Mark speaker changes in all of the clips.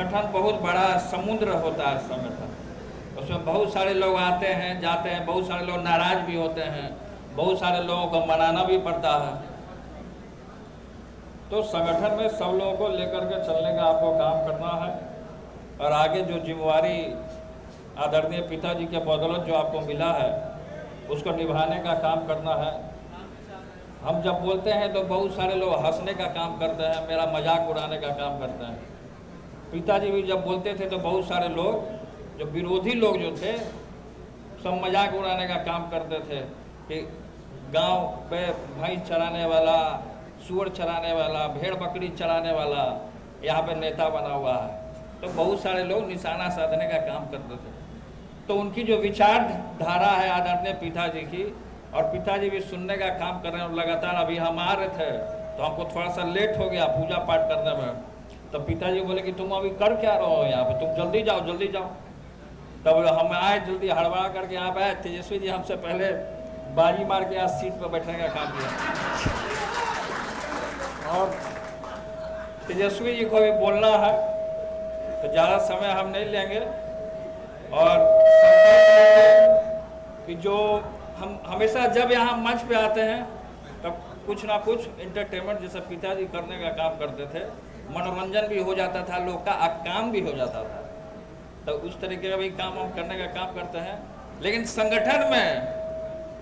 Speaker 1: संगठन बहुत बड़ा समुद्र होता है संगठन। उसमें बहुत सारे लोग आते हैं जाते हैं, बहुत सारे लोग नाराज भी होते हैं, बहुत सारे लोगों को मनाना भी पड़ता है। तो संगठन में सब लोगों को लेकर के चलने का आपको काम करना है और आगे जो जिम्मेवारी आदरणीय पिताजी के बदौलत जो आपको मिला है उसको निभाने का काम करना है। हम जब बोलते हैं तो बहुत सारे लोग हंसने का काम करते हैं, मेरा मजाक उड़ाने का काम करते हैं। पिताजी भी जब बोलते थे तो बहुत सारे लोग जो विरोधी लोग जो थे सब मजाक उड़ाने का काम करते थे कि गांव पे भैंस चराने वाला, सूअर चराने वाला, भेड़ बकरी चराने वाला यहाँ पे नेता बना हुआ है। तो बहुत सारे लोग निशाना साधने का काम करते थे। तो उनकी जो विचारधारा है आदरणीय पिताजी की, और पिताजी भी सुनने का काम कर रहे हैं। और लगातार अभी हम आ रहे थे तो हमको थोड़ा सा लेट हो गया पूजा पाठ करने में। तो पिताजी बोले कि तुम अभी कर क्या रहो यहाँ पे, तुम जल्दी जाओ जल्दी जाओ। तब हम आए जल्दी हड़बड़ा करके यहाँ पे आए। तेजस्वी जी हमसे पहले बाजी मार के यहाँ सीट पर बैठने का काम किया। और तेजस्वी जी को भी बोलना है तो ज़्यादा समय हम नहीं लेंगे। और कि जो हम हमेशा जब यहाँ मंच पे आते हैं तब कुछ ना कुछ एंटरटेनमेंट जैसा पिताजी करने का काम करते थे, मनोरंजन भी हो जाता था लोग का, काम भी हो जाता था। तो उस तरीके का भी काम हम करने का काम करते हैं। लेकिन संगठन में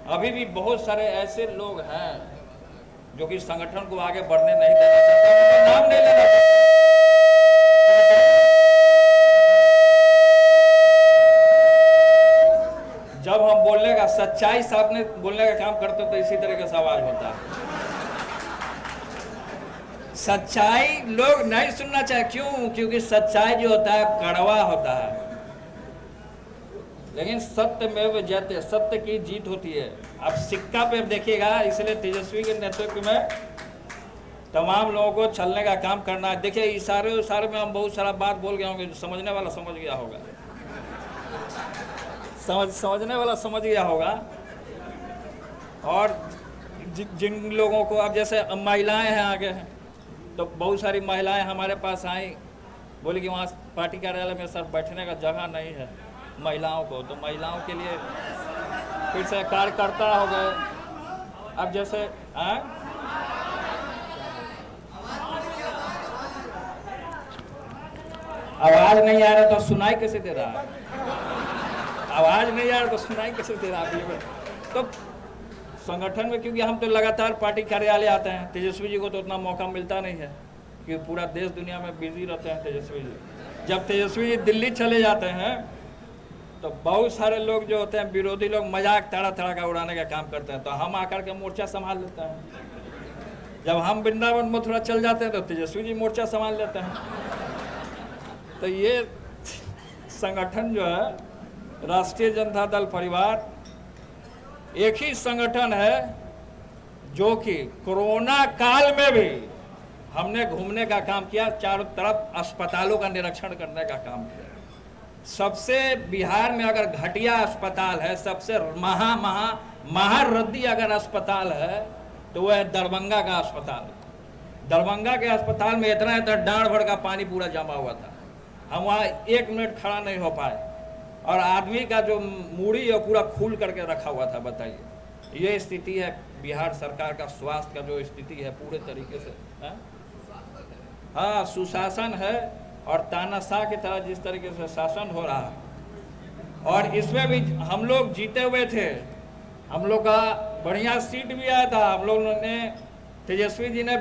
Speaker 1: अभी भी बहुत सारे ऐसे लोग हैं जो कि संगठन को आगे बढ़ने नहीं देना चाहते, उनका नाम नहीं लेना चाहते। जब हम बोलने का सच्चाई सामने बोलने का काम करते तो इसी तरीके से आवाज होता है। सच्चाई लोग नहीं सुनना चाहे, क्यों? क्योंकि सच्चाई जो होता है कड़वा होता है, लेकिन सत्य में जयते, सत्य की जीत होती है। आप सिक्का पे देखिएगा, इसलिए तेजस्वी के नेतृत्व में तमाम लोगों को चलने का काम करना है। देखिए इशारे में हम बहुत सारा बात बोल गए होंगे, समझने वाला समझ गया होगा, समझने वाला समझ गया होगा। और जिन लोगों को अब जैसे महिलाएं हैं आगे हैं, तो बहुत सारी महिलाएं हमारे पास आई, बोली कि वहाँ पार्टी कार्यालय में सर बैठने का जगह नहीं है महिलाओं को, तो महिलाओं के लिए फिर से कार्यकर्ता हो गए। अब जैसे आवाज नहीं आ रहा तो सुनाई कैसे दे रहा है? आवाज नहीं आ रहा तो सुनाई कैसे दे रहा है? तो संगठन में क्योंकि हम तो लगातार पार्टी कार्यालय आते हैं, तेजस्वी जी को तो उतना मौका मिलता नहीं है क्योंकि पूरा देश दुनिया में बिजी रहते हैं तेजस्वी जी। जब तेजस्वी जी दिल्ली चले जाते हैं तो बहुत सारे लोग जो होते हैं विरोधी लोग मजाक तरह तरह का उड़ाने का काम करते हैं, तो हम आकर के मोर्चा संभाल लेते हैं। जब हम वृंदावन मथुरा चल जाते हैं तो तेजस्वी जी मोर्चा संभाल लेते हैं। तो ये संगठन जो है राष्ट्रीय जनता दल परिवार एक ही संगठन है जो कि कोरोना काल में भी हमने घूमने का काम किया, चारों तरफ अस्पतालों का निरीक्षण करने का काम किया। सबसे बिहार में अगर घटिया अस्पताल है, सबसे महारद्दी अगर अस्पताल है तो वह है दरभंगा का अस्पताल। दरभंगा के अस्पताल में इतना डांड भर का पानी पूरा जमा हुआ था, हम वहाँ 1 मिनट खड़ा नहीं हो पाए, और आदमी का जो मूड़ी है पूरा खोल करके रखा हुआ था। बताइए, ये स्थिति है बिहार सरकार का स्वास्थ्य का जो स्थिति है पूरे तरीके से है? हाँ, सुशासन है और तानाशाह की तरह जिस तरीके से शासन हो रहा है। और इसमें भी हम लोग जीते हुए थे, हम लोग का बढ़िया सीट भी आया था, हम लोग ने तेजस्वी जी ने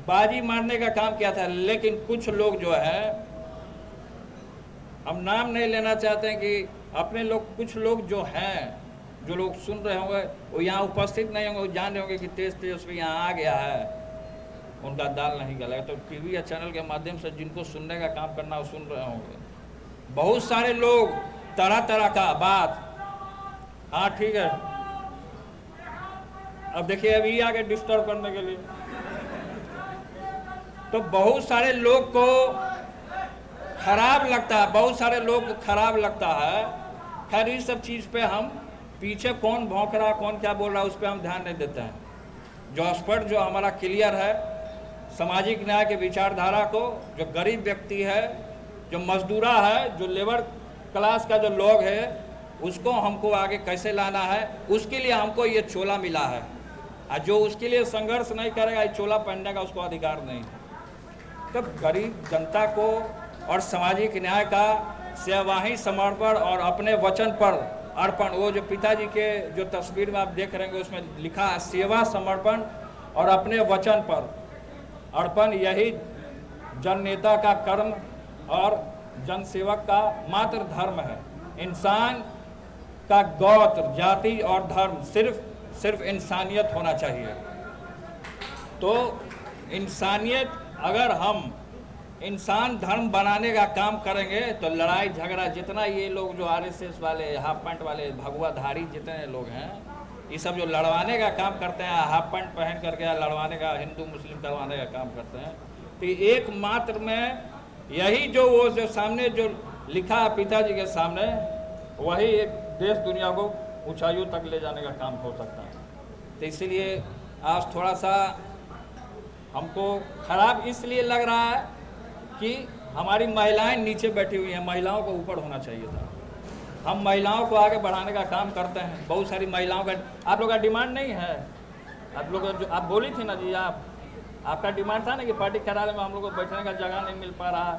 Speaker 1: बाजी मारने का काम किया था। लेकिन कुछ लोग जो है, हम नाम नहीं लेना चाहते हैं कि अपने लोग, कुछ लोग जो हैं, जो लोग सुन रहे होंगे वो यहाँ उपस्थित नहीं होंगे, वो जान रहे होंगे कि तेजस्वी यहाँ आ गया है, उनका दाल नहीं गलेगा। तो टीवी या चैनल के माध्यम से जिनको सुनने का काम करना वो सुन रहे होंगे। बहुत सारे लोग तरह तरह का बात, हाँ ठीक है, अब देखिए अभी आगे डिस्टर्ब करने के लिए। तो बहुत सारे लोग को खराब लगता है, बहुत सारे लोग को खराब लगता है। खैर इस सब चीज़ पे हम पीछे कौन भौंक रहा, कौन क्या बोल रहा, उस पर हम ध्यान नहीं देते हैं। जो स्पष्ट जो हमारा क्लियर है, सामाजिक न्याय के विचारधारा को, जो गरीब व्यक्ति है जो मजदूरा है, जो लेबर क्लास का जो लोग है, उसको हमको आगे कैसे लाना है, उसके लिए हमको ये चोला मिला है। और जो उसके लिए संघर्ष नहीं करेगा, ये चोला पहनने का उसको अधिकार नहीं है। तब गरीब जनता को और सामाजिक न्याय का सेवाही समर्पण और अपने वचन पर अर्पण, वो जो पिताजी के जो तस्वीर में आप देख रहे हैं उसमें लिखा है सेवा समर्पण और अपने वचन पर अर्पण, यही जन नेता का कर्म और जनसेवक का मात्र धर्म है। इंसान का गोत्र, जाति और धर्म सिर्फ इंसानियत होना चाहिए। तो इंसानियत, अगर हम इंसान धर्म बनाने का काम करेंगे तो लड़ाई झगड़ा, जितना ये लोग जो आरएसएस वाले, हाफ पैंट वाले, भगवाधारी जितने लोग हैं, ये सब जो लड़वाने का काम करते हैं, हाफ पैंट पहन करके लड़वाने का, हिंदू मुस्लिम करवाने का काम करते हैं, तो एकमात्र में यही जो वो जो सामने जो लिखा है पिताजी के सामने, वही एक देश दुनिया को ऊंचाइयों तक ले जाने का काम हो सकता है। तो इसीलिए आज थोड़ा सा हमको खराब इसलिए लग रहा है कि हमारी महिलाएं नीचे बैठी हुई हैं, महिलाओं को ऊपर होना चाहिए था। हम महिलाओं को आगे बढ़ाने का काम करते हैं, बहुत सारी महिलाओं का, आप लोग का डिमांड नहीं है, आप लोग जो आप बोली थी ना जी, आपका डिमांड था ना कि पार्टी कार्यालय में हम लोग को बैठने का जगह नहीं मिल पा रहा,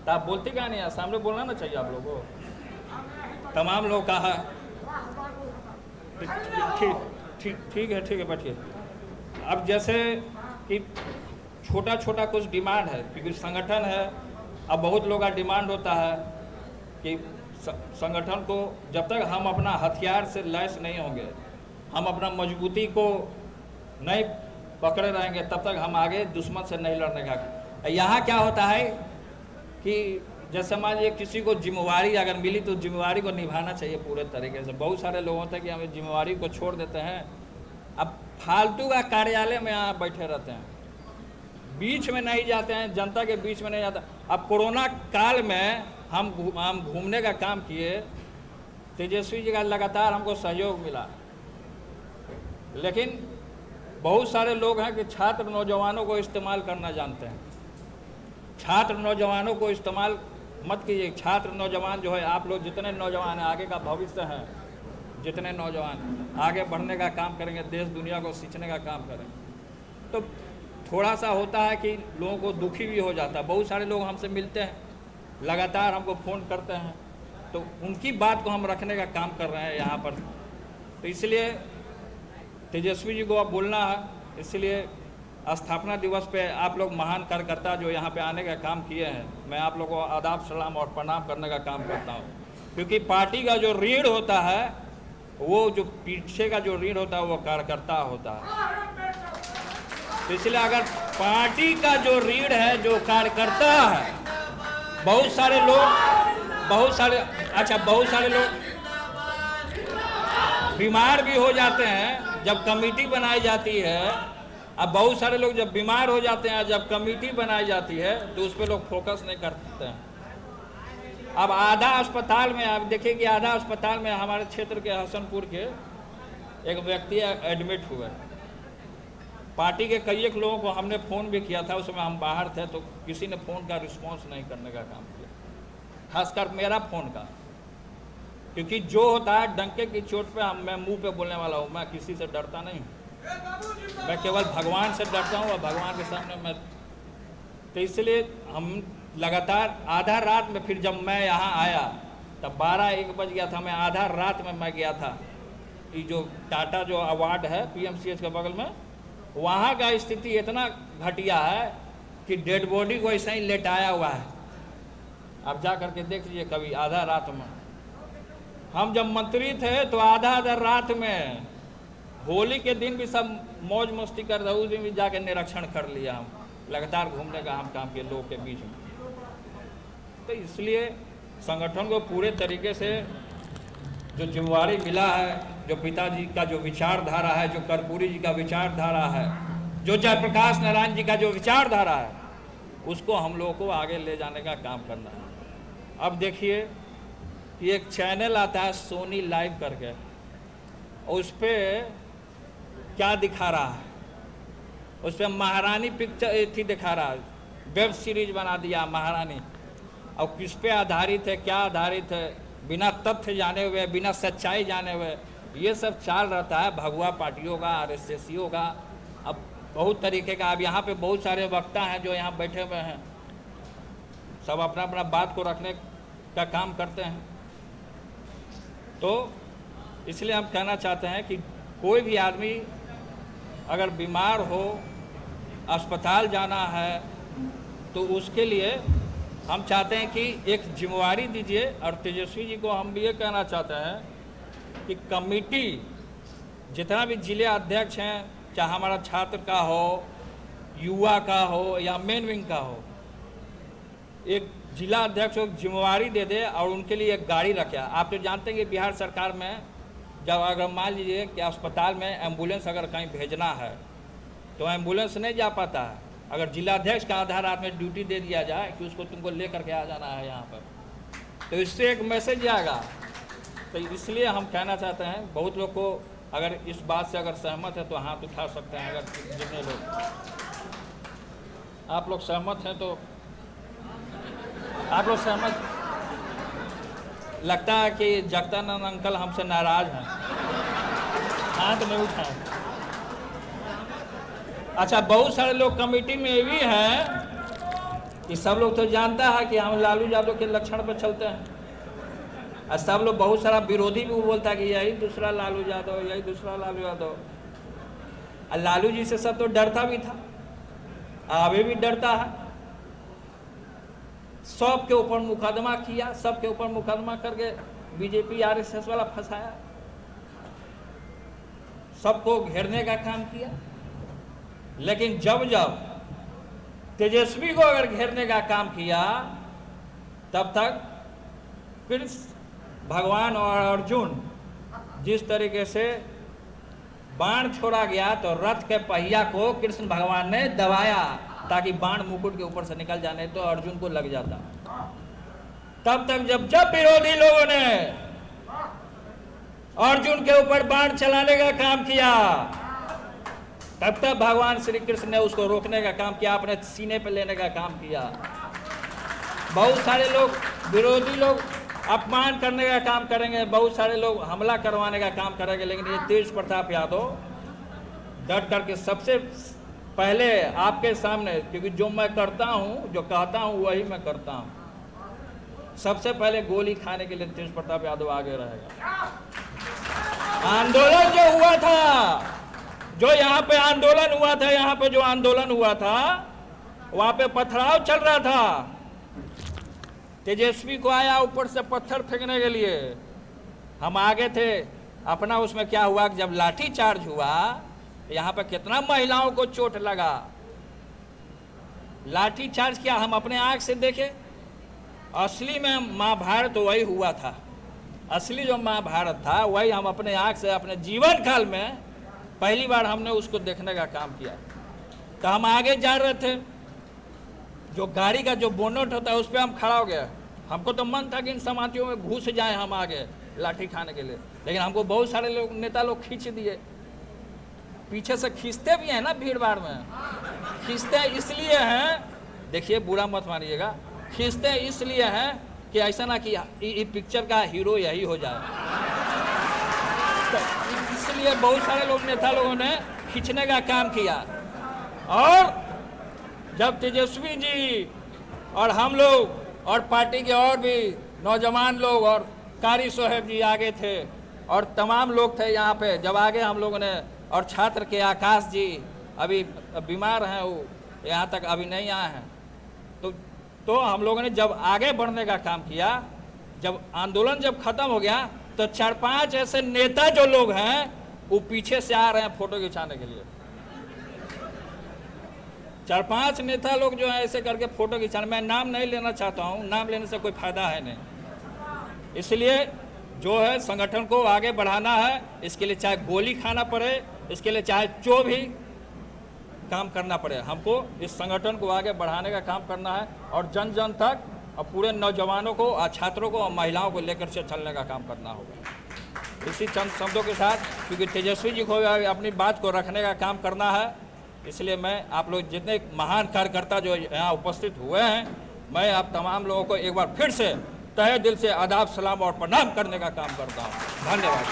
Speaker 1: तो आप बोलती क्या नहीं है, सामने बोलना ना चाहिए आप लोगों को। तमाम लोग कहा ठीक है बैठिए। अब जैसे कि छोटा छोटा कुछ डिमांड है, क्योंकि संगठन है, अब बहुत लोग का डिमांड होता है कि संगठन को जब तक हम अपना हथियार से लैस नहीं होंगे, हम अपना मजबूती को नहीं पकड़े रहेंगे, तब तक हम आगे दुश्मन से नहीं लड़ने का। यहाँ क्या होता है कि जैसे मान लीजिए किसी को जिम्मेवारी अगर मिली तो जिम्मेवारी को निभाना चाहिए पूरे तरीके से। बहुत सारे लोग होते हैं कि हमें जिम्मेवारी को छोड़ देते हैं, अब फालतू का कार्यालय में यहाँ बैठे रहते हैं, बीच में नहीं जाते हैं, जनता के बीच में नहीं जाता। अब कोरोना काल में हम घूमने का काम किए, तेजस्वी जी का लगातार हमको सहयोग मिला, लेकिन बहुत सारे लोग हैं कि छात्र नौजवानों को इस्तेमाल करना जानते हैं। छात्र नौजवानों को इस्तेमाल मत कीजिए। छात्र नौजवान जो है, आप लोग जितने नौजवान हैं, आगे का भविष्य हैं, जितने नौजवान आगे बढ़ने का काम करेंगे, देश दुनिया को सींचने का काम करेंगे, तो थोड़ा सा होता है कि लोगों को दुखी भी हो जाता है। बहुत सारे लोग हमसे मिलते हैं, लगातार हमको फ़ोन करते हैं, तो उनकी बात को हम रखने का काम कर रहे हैं यहाँ पर। तो इसलिए तेजस्वी जी को अब बोलना है, इसलिए स्थापना दिवस पे आप लोग महान कार्यकर्ता जो यहाँ पे आने का काम किए हैं, मैं आप लोगों को आदाब सलाम और प्रणाम करने का काम करता हूँ। क्योंकि पार्टी का जो रीढ़ होता है, वो जो पीछे का जो रीढ़ होता है वो कार्यकर्ता होता है। तो इसलिए अगर पार्टी का जो रीढ़ है, जो कार्यकर्ता है, बहुत सारे लोग बीमार भी हो जाते हैं जब कमेटी बनाई जाती है। अब बहुत सारे लोग जब बीमार हो जाते हैं, जब कमेटी बनाई जाती है, तो उस पर लोग फोकस नहीं करते हैं। अब आधा अस्पताल में आप देखिए कि आधा अस्पताल में हमारे क्षेत्र के हसनपुर के एक व्यक्ति एडमिट हुए। पार्टी के कई एक लोगों को हमने फ़ोन भी किया था, उस समय हम बाहर थे, तो किसी ने फ़ोन का रिस्पॉन्स नहीं करने का काम किया, खासकर मेरा फ़ोन का। क्योंकि जो होता है डंके की चोट पे मैं मुंह पे बोलने वाला हूँ, मैं किसी से डरता नहीं, मैं केवल भगवान से डरता हूँ और भगवान के सामने मैं। तो इसलिए हम लगातार आधा रात में, फिर जब मैं यहाँ आया तब 12-1 बज गया था, मैं आधा रात में मैं गया था। ये जो टाटा जो अवार्ड है पीएमसीएच के बगल में, वहाँ का स्थिति इतना घटिया है कि डेड बॉडी को ऐसे ही लेटाया हुआ है। आप जा करके देख लीजिए कभी, आधा रात में। हम जब मंत्री थे तो आधा रात में, होली के दिन भी सब मौज मस्ती कर रहे, उस दिन भी जाके निरीक्षण कर लिया। हम लगातार घूमने का हम काम किए लोगों के बीच में। तो इसलिए संगठन को पूरे तरीके से जो जिम्मेवारी मिला है, जो पिताजी का जो विचारधारा है, जो कर्पूरी जी का विचारधारा है, जो जयप्रकाश नारायण जी का जो विचारधारा है, उसको हम लोगों को आगे ले जाने का काम करना है। अब देखिए कि एक चैनल आता है सोनी लाइव करके, उस पर क्या दिखा रहा है, उस पर महारानी पिक्चर थी दिखा रहा है, वेब सीरीज बना दिया महारानी। और किस पे आधारित है, क्या आधारित है, बिना तथ्य जाने हुए, बिना सच्चाई जाने हुए ये सब चाल रहता है भगवा पार्टियों का, आरएसएसियों का। अब बहुत तरीके का, अब यहाँ पे बहुत सारे वक्ता हैं जो यहाँ बैठे हुए हैं, सब अपना अपना बात को रखने का काम करते हैं। तो इसलिए हम कहना चाहते हैं कि कोई भी आदमी अगर बीमार हो, अस्पताल जाना है, तो उसके लिए हम चाहते हैं कि एक जिम्मेवारी दीजिए। और तेजस्वी जी को हम भी ये कहना चाहते हैं कि कमेटी जितना भी जिले अध्यक्ष हैं, चाहे हमारा छात्र का हो, युवा का हो या मेन विंग का हो, एक जिला अध्यक्ष को जिम्मेवारी दे दे और उनके लिए एक गाड़ी रखे। आप तो जानते हैं कि बिहार सरकार में जब अगर मान लीजिए कि अस्पताल में एम्बुलेंस अगर कहीं भेजना है तो एम्बुलेंस नहीं जा पाता है। अगर जिलाध्यक्ष का आधार रात में ड्यूटी दे दिया जाए कि उसको तुमको लेकर के आ जाना है यहाँ पर, तो इससे एक मैसेज जाएगा। तो इसलिए हम कहना चाहते हैं, बहुत लोग को अगर इस बात से अगर सहमत है तो हाथ उठा सकते हैं। अगर जितने लोग आप लोग सहमत हैं तो आप लोग सहमत। लगता है कि जगदानंद अंकल हमसे नाराज हैं, हाथ नहीं उठाए। अच्छा, बहुत सारे लोग कमेटी में ये भी हैं कि सब लोग तो जानता है कि हम लालू यादव के लक्षण पर चलते हैं, और सब लोग बहुत सारा विरोधी भी बोलता है कि यही दूसरा लालू यादव, यही दूसरा लालू यादव। और लालू जी से सब तो डरता भी था, अभी भी डरता है। सबके ऊपर मुकदमा किया, सबके ऊपर मुकदमा करके बीजेपी आरएसएस वाला फंसाया, सबको घेरने का काम किया। लेकिन जब जब तेजस्वी को अगर घेरने का काम किया, तब तक कृष्ण भगवान और अर्जुन जिस तरीके से बाण छोड़ा गया, तो रथ के पहिया को कृष्ण भगवान ने दबाया ताकि बाण मुकुट के ऊपर से निकल जाने तो अर्जुन को लग जाता। तब तक जब जब विरोधी लोगों ने अर्जुन के ऊपर बाण चलाने का काम किया, तब तक भगवान श्री कृष्ण ने उसको रोकने का काम किया, अपने सीने पर लेने का काम किया। बहुत सारे लोग विरोधी लोग अपमान करने का काम करेंगे, बहुत सारे लोग हमला करवाने का काम करेंगे, लेकिन ये तेज प्रताप यादव डट करके सबसे पहले आपके सामने, क्योंकि जो मैं करता हूं, जो कहता हूं वही मैं करता हूं, सबसे पहले गोली खाने के लिए तेज प्रताप यादव आगे रहेगा। आंदोलन जो हुआ था, जो यहाँ पे आंदोलन हुआ था, यहाँ पे जो आंदोलन हुआ था, वहां पे पथराव चल रहा था। तेजस्वी को आया ऊपर से पत्थर फेंकने के लिए, हम आगे थे अपना। उसमें क्या हुआ कि जब लाठी चार्ज हुआ, यहाँ पे कितना महिलाओं को चोट लगा। लाठी चार्ज किया, हम अपने आंख से देखे। असली में महाभारत वही हुआ था, असली जो महाभारत था वही हम अपने आंख से अपने जीवन काल में पहली बार हमने उसको देखने का काम किया। तो हम आगे जा रहे थे, जो गाड़ी का जो बोनट होता है उस पर हम खड़ा हो गए। हमको तो मन था कि इन समातियों में घुस जाए हम आगे लाठी खाने के लिए, लेकिन हमको बहुत सारे लोग, नेता लोग खींच दिए। पीछे से खींचते भी हैं ना, भीड़ भाड़ में खींचते इसलिए हैं, देखिए बुरा मत मानिएगा, खींचते इसलिए हैं कि ऐसा ना कि पिक्चर का हीरो यही हो जाए। तो इसलिए बहुत सारे लोग, नेता लोगों ने खींचने का काम किया। और जब तेजस्वी जी और हम लोग और पार्टी के और भी नौजवान लोग और कारी साहब जी आगे थे और तमाम लोग थे यहाँ पे, जब आगे हम लोगों ने, और छात्र के आकाश जी अभी बीमार हैं, वो यहाँ तक अभी नहीं आए हैं, तो हम लोगों ने जब आगे बढ़ने का काम किया, जब आंदोलन जब खत्म हो गया, तो 4-5 ऐसे नेता जो लोग हैं वो पीछे से आ रहे हैं फोटो खिंचाने के लिए। 4-5 नेता लोग जो है ऐसे करके फोटो खिंचाने, मैं नाम नहीं लेना चाहता हूँ, नाम लेने से कोई फायदा है नहीं। इसलिए जो है संगठन को आगे बढ़ाना है, इसके लिए चाहे गोली खाना पड़े, इसके लिए चाहे जो भी काम करना पड़े, हमको इस संगठन को आगे बढ़ाने का काम करना है और जन जन तक और पूरे नौजवानों को और छात्रों को और महिलाओं को लेकर से चलने का काम करना होगा। इसी चंद शब्दों के साथ, क्योंकि तेजस्वी जी को अपनी बात को रखने का काम करना है, इसलिए मैं आप लोग जितने महान कार्यकर्ता जो यहाँ उपस्थित हुए हैं मैं आप तमाम लोगों को एक बार फिर से तहे दिल से आदाब, सलाम और प्रणाम करने का काम करता हूँ। धन्यवाद।